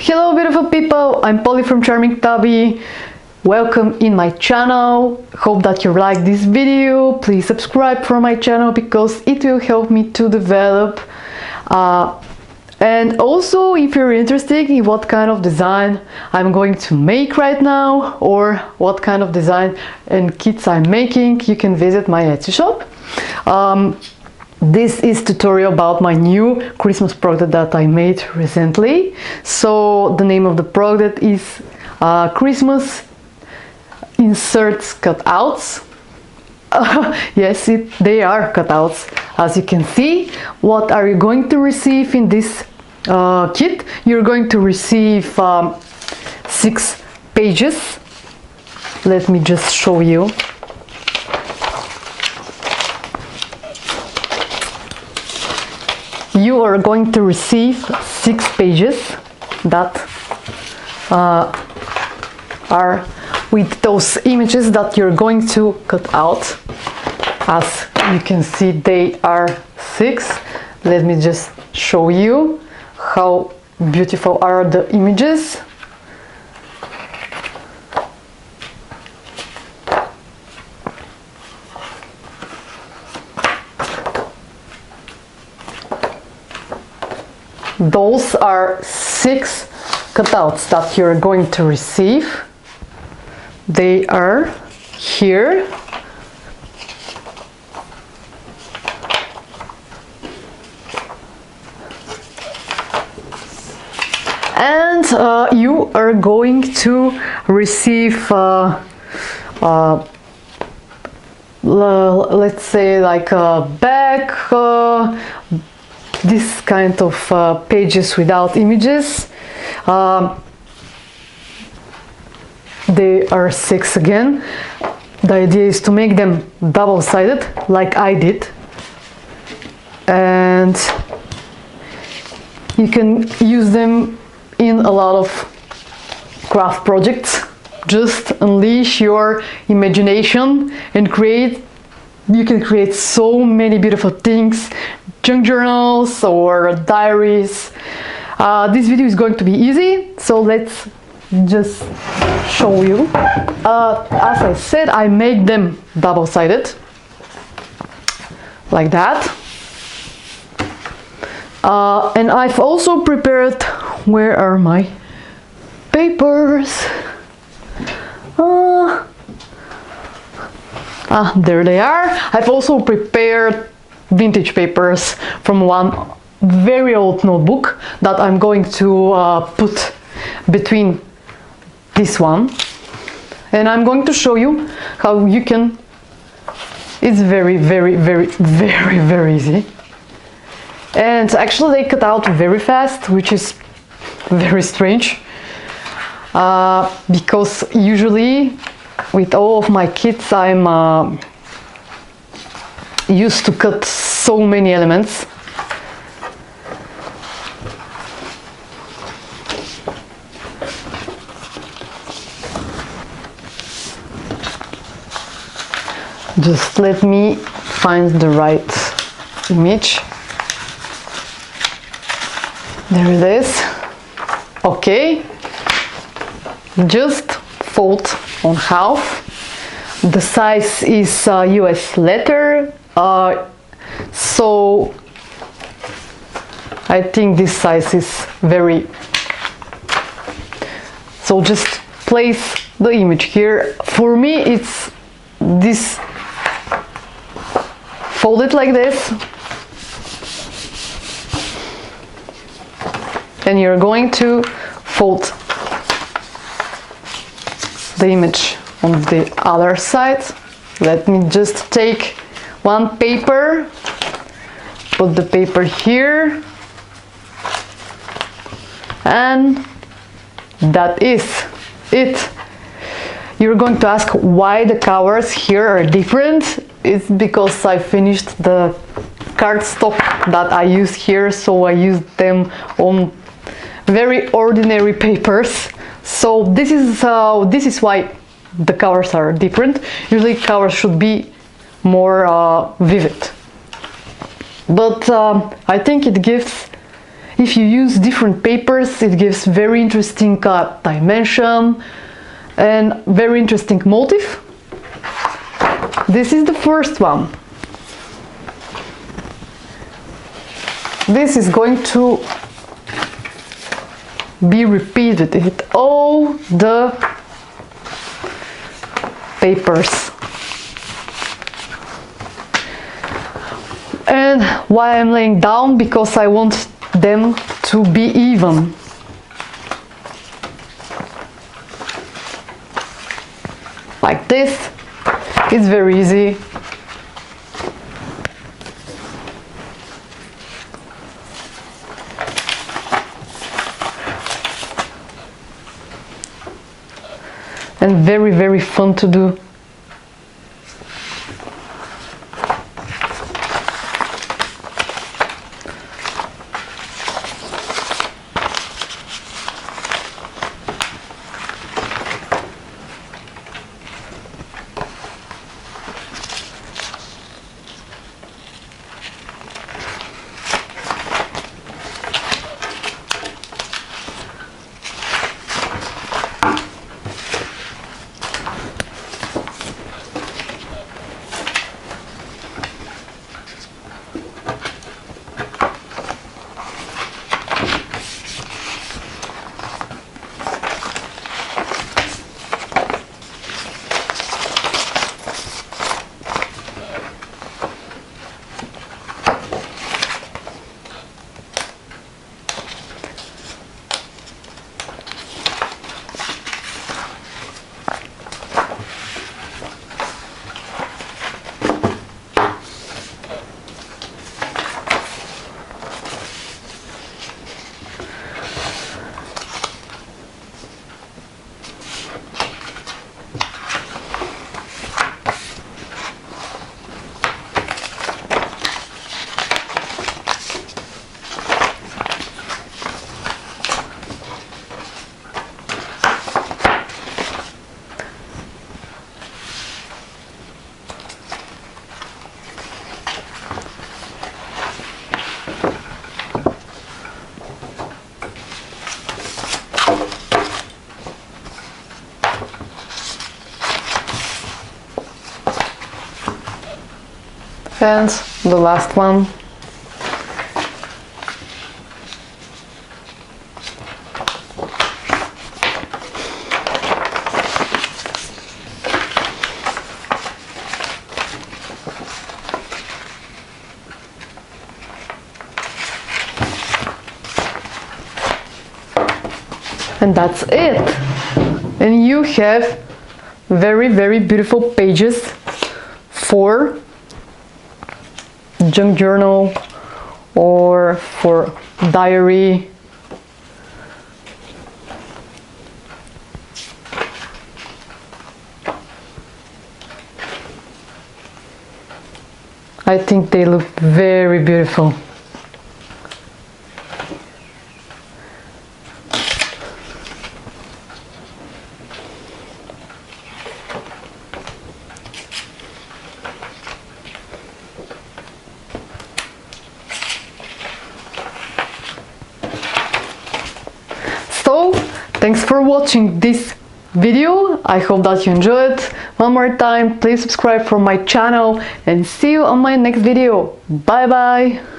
Hello beautiful people, I'm Polly from Charming Tabby. Welcome in my channel. Hope that you like this video. Please subscribe for my channel because it will help me to develop. And also, if you're interested in what kind of design I'm going to make right now or what kind of design and kits I'm making, you can visit my Etsy shop. This is tutorial about my new Christmas product that I made recently. So the name of the product is Christmas Insert Cutouts. Yes, they are cutouts. As you can see, what are you going to receive in this kit? You're going to receive 6 pages. Let me just show you. You are going to receive 6 pages that are with those images that you're going to cut out. As you can see, they are 6. Let me just show you how beautiful are the images. Those are 6 cutouts that you're going to receive. They are here. And you are going to receive let's say like a bag, this kind of pages without images. They are 6 again. The idea is to make them double-sided like I did, and you can use them in a lot of craft projects. Just unleash your imagination and you can create so many beautiful things, junk journals or diaries. This video is going to be easy, so let's just show you. As I said, I make them double-sided like that. And I've also prepared, where are my papers? There they are. I've also prepared vintage papers from one very old notebook that I'm going to put between this one, and I'm going to show you how you can. It's very easy, and actually they cut out very fast, which is very strange, because usually with all of my kits I'm used to cut so many elements. Just let me find the right image. There it is. Okay. Just fold on half. The size is US letter, so I think this size is very. So just place the image here. For me, it's this. Fold it like this, and you're going to fold the image on the other side. Let me just take one paper, put the paper here, and that is it. You're going to ask why the covers here are different. It's because I finished the cardstock that I use here, so I used them on very ordinary papers. So this is why the covers are different. Usually covers should be more vivid, but I think it gives if you use different papers, it gives very interesting dimension and very interesting motif. This is the first one. This is going to be repeated with all the papers. And why I'm laying down? Because I want them to be even. Like this. It's very easy. And very, very fun to do. And the last one. And that's it. And you have very, very beautiful pages for junk journal or for diary. I think they look very beautiful. So, thanks for watching this video. I hope that you enjoyed. One more time, please subscribe for my channel and see you on my next video. Bye bye!